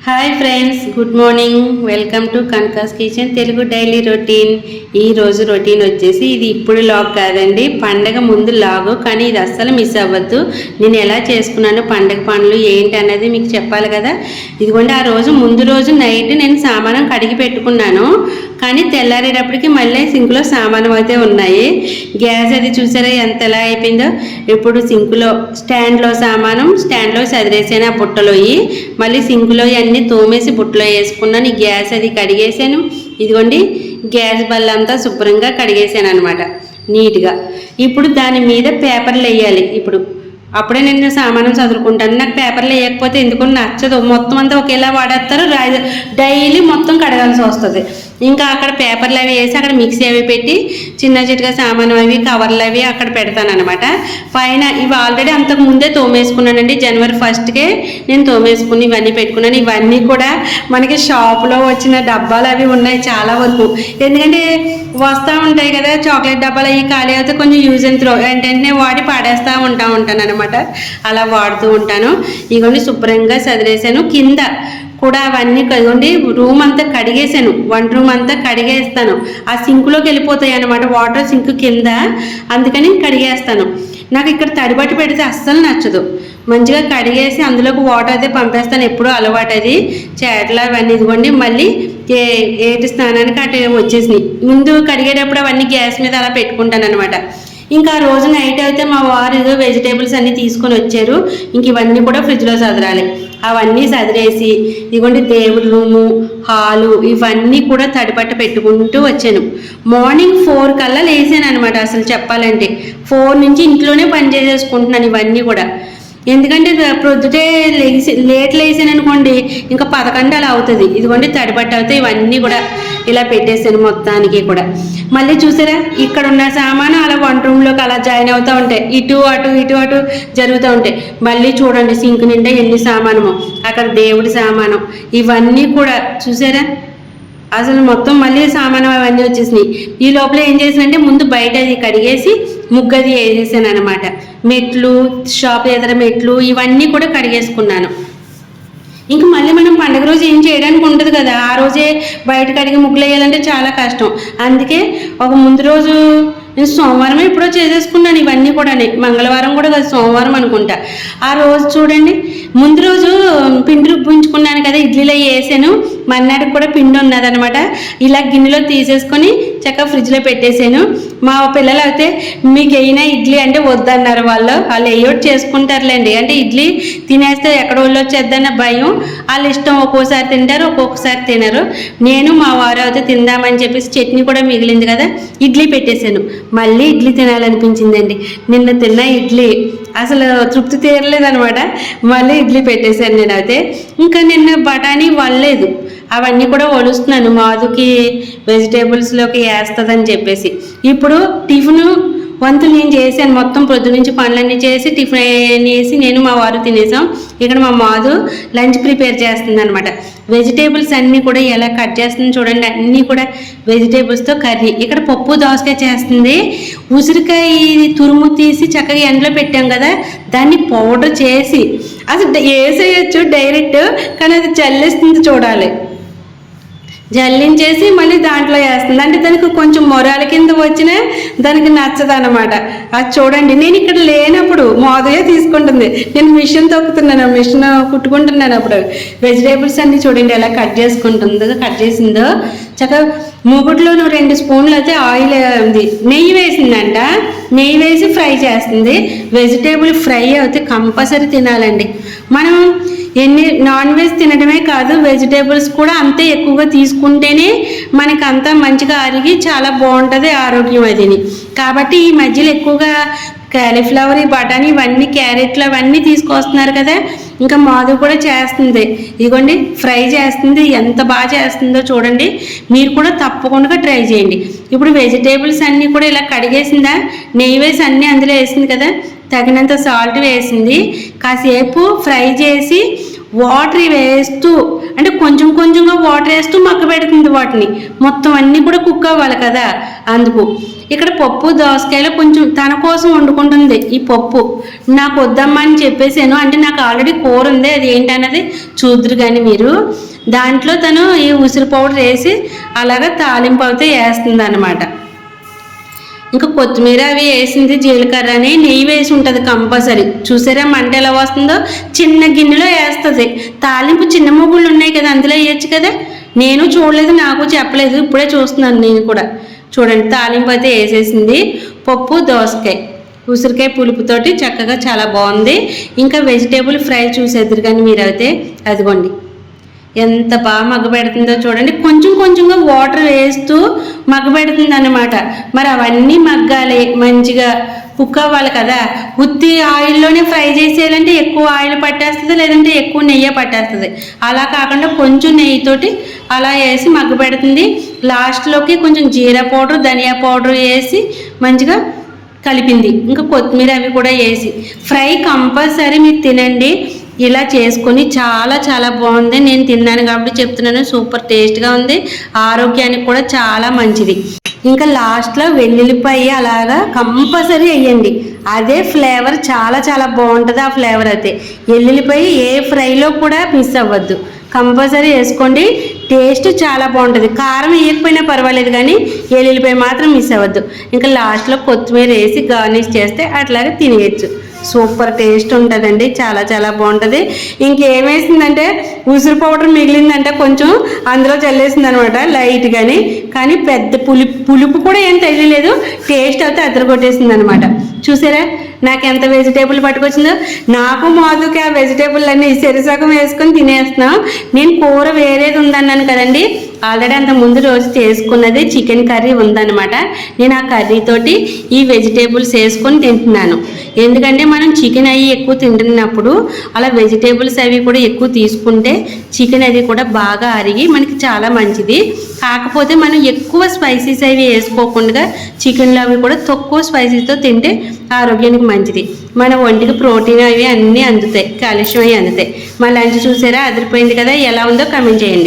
Hi friends, good morning. Welcome to Kanaka's kitchen Telugu daily routine. ఈ రోజు routine వచ్చేసి ఇది ఇప్పుడు లాగ్ కాదండి, పండగ ముందు లాగు. కానీ ఇది అస్సలు మిస్ అవ్వద్దు. నేను ఎలా చేసుకున్నాను, పండగ పనులు ఏంటి అన్నది మీకు చెప్పాలి కదా. ఇదిగోండి, ఆ రోజు ముందు రోజు నైట్ నేను సామానం కడిగి పెట్టుకున్నాను. కానీ తెల్లారేటప్పటికి మళ్ళీ సింకులో సామానం అయితే ఉన్నాయి. గ్యాస్ అది చూసారా ఎంత ఎలా అయిపోయిందో. ఇప్పుడు సింకులో స్టాండ్లో సామానం స్టాండ్లో చదిరేసాను, ఆ బుట్టలో మళ్ళీ సింకులో అన్నీ తోమేసి బుట్టలో వేసుకున్నాను. ఈ గ్యాస్ అది కడిగేసాను. ఇదిగోండి, గ్యాస్ బల్లంతా శుభ్రంగా కడిగేసాను అనమాట నీట్గా. ఇప్పుడు దాని మీద పేపర్లు వేయాలి. అప్పుడే నేను సామానం చదువుకుంటాను. నాకు పేపర్లు వేయకపోతే ఎందుకు నచ్చదు. మొత్తం అంతా ఒకేలా వాడేస్తారు, డైలీ మొత్తం కడగాల్సి వస్తుంది. ఇంకా అక్కడ పేపర్లు అవి వేసి అక్కడ మిక్సీ అవి పెట్టి చిన్న చిట్టుగా సామాను అవి కవర్లు అవి అక్కడ పెడతాను అనమాట. పైన ఇవి ఆల్రెడీ అంతకు ముందే తోమేసుకున్నానండి. జనవరి 1st నేను తోమేసుకుని ఇవన్నీ పెట్టుకున్నాను. ఇవన్నీ కూడా మనకి షాపులో వచ్చిన డబ్బాలు అవి ఉన్నాయి చాలా వరకు. ఎందుకంటే వస్తూ ఉంటాయి కదా చాక్లెట్ డబ్బాలు, అవి ఖాళీ అయితే కొంచెం యూజ్ అండ్ త్రో వెంటనే వాడి పాడేస్తూ ఉంటాను అనమాట. అలా వాడుతూ ఉంటాను. ఇవన్నీ శుభ్రంగా చదివేసాను. కింద కూడా అవన్నీ కదండి, రూమ్ అంతా కడిగేసాను. వంట రూమ్ అంతా కడిగేస్తాను. ఆ సింకులోకి వెళ్ళిపోతాయి అనమాట, వాటర్ సింక్ కింద. అందుకని కడిగేస్తాను. నాకు ఇక్కడ తడిబట్టి పెడితే అస్సలు నచ్చదు. మంచిగా కడిగేసి అందులోకి వాటర్ అయితే పంపేస్తాను. ఎప్పుడూ అలవాటు అది. చేటలు అవన్నీ ఇదిగోండి మళ్ళీ ఏటి స్నానానికి అటు వచ్చేసినాయి. ముందు కడిగేటప్పుడు అవన్నీ గ్యాస్ మీద అలా పెట్టుకుంటాను అనమాట. ఇంకా ఆ రోజు నైట్ అయితే మా వారు వెజిటేబుల్స్ అన్నీ తీసుకొని వచ్చారు. ఇంక ఇవన్నీ కూడా ఫ్రిడ్జ్లో చదరాలి. అవన్నీ చదిరేసి ఇదిగోండి దేవుడి రూము, హాలు ఇవన్నీ కూడా తడిపట్ట పెట్టుకుంటూ వచ్చాను. మార్నింగ్ 4 కల్లా లేసాను అనమాట. అసలు చెప్పాలంటే 4 నుంచి ఇంట్లోనే పని చేసేసుకుంటున్నాను ఇవన్నీ కూడా. ఎందుకంటే ప్రొద్దుటే లేట్ లేసాను అనుకోండి, ఇంకా 11 అలా అవుతుంది. ఇదిగోండి తడిబట్ట అవుతాయి. ఇవన్నీ కూడా ఇలా పెట్టేసాను మొత్తానికి కూడా. మళ్ళీ చూసారా, ఇక్కడ ఉన్న సామాను అలా వంట రూమ్లోకి అలా జాయిన్ అవుతూ ఉంటాయి. ఇటు అటు జరుగుతూ ఉంటాయి. మళ్ళీ చూడండి సింక్ నిండా ఎన్ని సామానమో. అక్కడ దేవుడి సామానం ఇవన్నీ కూడా చూసారా. అసలు మొత్తం మళ్ళీ సామానం అవన్నీ వచ్చేసినాయి. ఈ లోపల ఏం చేసానంటే ముందు బయట అది కడిగేసి ముగ్గది వేసేసాను అనమాట. మెట్లు, షాప్ ఎదుర మెట్లు ఇవన్నీ కూడా కడిగేసుకున్నాను. ఇంక మళ్ళీ మనం పండుగ రోజు ఏం చేయడానికి ఉంటుంది కదా, ఆ రోజే బయట కడిగి ముగ్గులు వేయాలంటే చాలా కష్టం. అందుకే ఒక ముందు రోజు నేను సోమవారం ఎప్పుడో చేసేసుకున్నాను ఇవన్నీ కూడా. మంగళవారం కూడా కదా, సోమవారం అనుకుంటా. ఆ రోజు చూడండి, ముందు రోజు పిండి రుబ్బించుకున్నాను కదా, ఇడ్లీలో వేసాను. మర్నాటికి కూడా పిండి ఉన్నదనమాట. ఇలా గిన్నెలో తీసేసుకొని చక్కగా ఫ్రిడ్జ్లో పెట్టేశాను. మా పిల్లలు అయితే మీకు అయినా ఇడ్లీ అంటే వద్దన్నారు. వాళ్ళు వేయొట్ చేసుకుంటారులేండి. అంటే ఇడ్లీ తినేస్తే ఎక్కడ వాళ్ళు వచ్చేద్దన్న భయం. వాళ్ళు ఇష్టం, ఒక్కోసారి తింటారు ఒక్కొక్కసారి తినరు. నేను మా వారు అయితే తిందామని చెప్పేసి చట్నీ కూడా మిగిలింది కదా, ఇడ్లీ పెట్టేశాను. మళ్ళీ ఇడ్లీ తినాలనిపించిందండి. నిన్న తిన్న ఇడ్లీ అసలు తృప్తి తీరలేదనమాట. మళ్ళీ ఇడ్లీ పెట్టేశాను నేను. అయితే ఇంకా నిన్న బఠానీ వల్లేదు, అవన్నీ కూడా ఒలుస్తున్నాను. మాధుకి వెజిటేబుల్స్లోకి వేస్తుందని చెప్పేసి. ఇప్పుడు టిఫిన్ వంతులు నేను చేశాను. మొత్తం పొద్దు నుంచి పనులన్నీ చేసి టిఫిన్ వేసి నేను మా వారు తినేసాం. ఇక్కడ మా మాధు లంచ్ ప్రిపేర్ చేస్తుంది అనమాట. వెజిటేబుల్స్ అన్నీ కూడా ఎలా కట్ చేస్తుంది చూడండి. అన్నీ కూడా వెజిటేబుల్స్తో కర్రీ. ఇక్కడ పప్పు దోసకాయ చేస్తుంది. ఉసిరికాయ తురుము తీసి చక్కగా ఎండలో పెట్టాం కదా, దాన్ని పౌడర్ చేసి అసలు వేసేయచ్చు డైరెక్ట్, కానీ అది చల్లేస్తుంది చూడాలి. జల్లించేసి మళ్ళీ దాంట్లో వేస్తుంది. అంటే దానికి కొంచెం మొరాల కింద వచ్చినా దానికి నచ్చదు అనమాట. అది చూడండి, నేను ఇక్కడ లేనప్పుడు మోదయే తీసుకుంటుంది. నేను మిషన్ తొక్కుతున్నాను, మిషన్ కుట్టుకుంటున్నాను. అప్పుడు వెజిటేబుల్స్ అన్నీ చూడండి ఎలా కట్ చేసిందో. చక్కగా మూగుట్లో 2 స్పూన్లు అయితే ఆయిల్ ఉంది, నెయ్యి వేసిందంట. నెయ్యి వేసి ఫ్రై చేస్తుంది. వెజిటేబుల్ ఫ్రై అయితే కంపల్సరీ తినాలండి. మనం నాన్ వెజ్ తినడమే కాదు, వెజిటేబుల్స్ కూడా అంతే ఎక్కువగా తీసుకుంటేనే మనకి అంతా మంచిగా అరిగి చాలా బాగుంటుంది ఆరోగ్యం అదిని. కాబట్టి ఈ మధ్యలో ఎక్కువగా కాలీఫ్లవర్, బఠానీ ఇవన్నీ, క్యారెట్లు అవన్నీ తీసుకొస్తున్నారు కదా. ఇంకా మాధు కూడా చేస్తుంది. ఇదిగోండి ఫ్రై చేస్తుంది. ఎంత బాగా చేస్తుందో చూడండి. మీరు కూడా తప్పకుండా ట్రై చేయండి. ఇప్పుడు వెజిటేబుల్స్ అన్నీ కూడా ఇలా కడిగేసిందా, నెయ్యి వేసి అన్నీ అందులో వేసింది కదా, తగినంత సాల్ట్ వేసింది. కాసేపు ఫ్రై చేసి వాటర్ వేస్తూ, అంటే కొంచెం కొంచెంగా వాటర్ వేస్తూ మగ్గ పెడుతుంది వాటిని, మొత్తం అన్నీ కూడా కుక్ అవ్వాలి కదా అందుకు. ఇక్కడ పప్పు దోసకాయలు కొంచెం తన కోసం వండుకుంటుంది. ఈ పప్పు నాకు వద్దమ్మా అని చెప్పేసాను, అంటే నాకు ఆల్రెడీ కూర ఉంది, అది ఏంటన్నది చూద్దరు కానీ మీరు. దాంట్లో తను ఈ ఉసిరి పౌడర్ వేసి అలాగా తాలింపు అయితే వేస్తుంది అన్నమాట. ఇంకా కొత్తిమీర అవి వేసింది, జీలకర్ర అని నెయ్యి వేసి ఉంటుంది కంపల్సరీ. చూసారా మంట ఎలా వస్తుందో, చిన్న గిన్నెలో వేస్తుంది. తాలింపు చిన్న మొగ్గులు ఉన్నాయి కదా అందులో వేయచ్చు కదా, నేను చూడలేదు, నాకు చెప్పలేదు, ఇప్పుడే చూస్తున్నాను నేను కూడా. చూడండి తాలింపు అయితే వేసేసింది. పప్పు దోసకాయ ఉసిరికాయ పులుపుతోటి చక్కగా చాలా బాగుంది. ఇంకా వెజిటేబుల్ ఫ్రై చూసేద్దరు కానీ మీరైతే అదిగోండి ఎంత బాగా మగ్గబెడుతుందో చూడండి. కొంచెం కొంచెంగా వాటర్ వేస్తూ మగ్గబెడుతుంది అన్నమాట. మరి అవన్నీ మగ్గాలి, మంచిగా కుక్ అవ్వాలి కదా. ఉత్తి ఆయిల్లోనే ఫ్రై చేసేయాలంటే ఎక్కువ ఆయిల్ పట్టేస్తుంది, లేదంటే ఎక్కువ నెయ్యి పట్టేస్తుంది. అలా కాకుండా కొంచెం నెయ్యితోటి అలా వేసి మగ్గబెడుతుంది. లాస్ట్లోకి కొంచెం జీరా పౌడర్ ధనియా పౌడర్ వేసి మంచిగా కలిపింది. ఇంకా కొత్తిమీర అవి కూడా వేసి ఫ్రై కంపల్సరీ మీరు తినండి. ఇలా చేసుకొని చాలా చాలా బాగుంది. నేను తిన్నాను కాబట్టి చెప్తున్నాను, సూపర్ టేస్ట్గా ఉంది, ఆరోగ్యానికి కూడా చాలా మంచిది. ఇంకా లాస్ట్లో వెల్లుల్లిపాయ అలాగా కంపల్సరీ వేయండి, అదే ఫ్లేవర్ చాలా చాలా బాగుంటుంది. ఆ ఫ్లేవర్ అయితే వెల్లుల్లిపాయ ఏ ఫ్రైలో కూడా మిస్ అవ్వద్దు, కంపల్సరీ వేసుకోండి. టేస్ట్ చాలా బాగుంటుంది. కారం వేయకపోయినా పర్వాలేదు కానీ వెల్లుల్లిపాయ మాత్రం మిస్ అవ్వద్దు. ఇంకా లాస్ట్లో కొత్తిమీర వేసి గార్నిష్ చేస్తే అట్లాగే తినేయచ్చు. సూపర్ టేస్ట్ ఉంటుందండి, చాలా చాలా బాగుంటుంది. ఇంకేమేసిందంటే ఉసిరి పౌడర్ మిగిలిందంటే కొంచెం అందులో చల్లేసింది అనమాట లైట్గాని, కానీ పెద్ద పులుపు కూడా ఏం తెలియలేదు, టేస్ట్ అయితే అదరగొట్టేసింది అనమాట. చూసారా నాకు ఎంత వెజిటేబుల్ పట్టుకొచ్చిందో. నాకు మాధుకి ఆ వెజిటేబుల్ అన్నీ సెరిసగం వేసుకొని తినేస్తున్నాం. నేను కూర వేరేది ఉందన్నాను కదండి, ఆల్రెడీ అంత ముందు రోజు చేసుకున్నది చికెన్ కర్రీ ఉందన్నమాట. నేను ఆ కర్రీతోటి ఈ వెజిటేబుల్స్ వేసుకొని తింటున్నాను. ఎందుకంటే మనం చికెన్ అవి ఎక్కువ తింటున్నప్పుడు అలా వెజిటేబుల్స్ అవి కూడా ఎక్కువ తీసుకుంటే చికెన్ అది కూడా బాగా అరిగి మనకి చాలా మంచిది. కాకపోతే మనం ఎక్కువ స్పైసీస్ అవి వేసుకోకుండా చికెన్లో అవి కూడా తక్కువ స్పైసీతో తింటే ఆరోగ్యానికి మంచిది. మన ఒంటికి ప్రోటీన్ అవి అన్నీ అందుతాయి, కాల్షియం అవి అందుతాయి. మా లంచ్ చూసారా అదిరిపోయింది కదా, ఎలా ఉందో కమెంట్ చేయండి.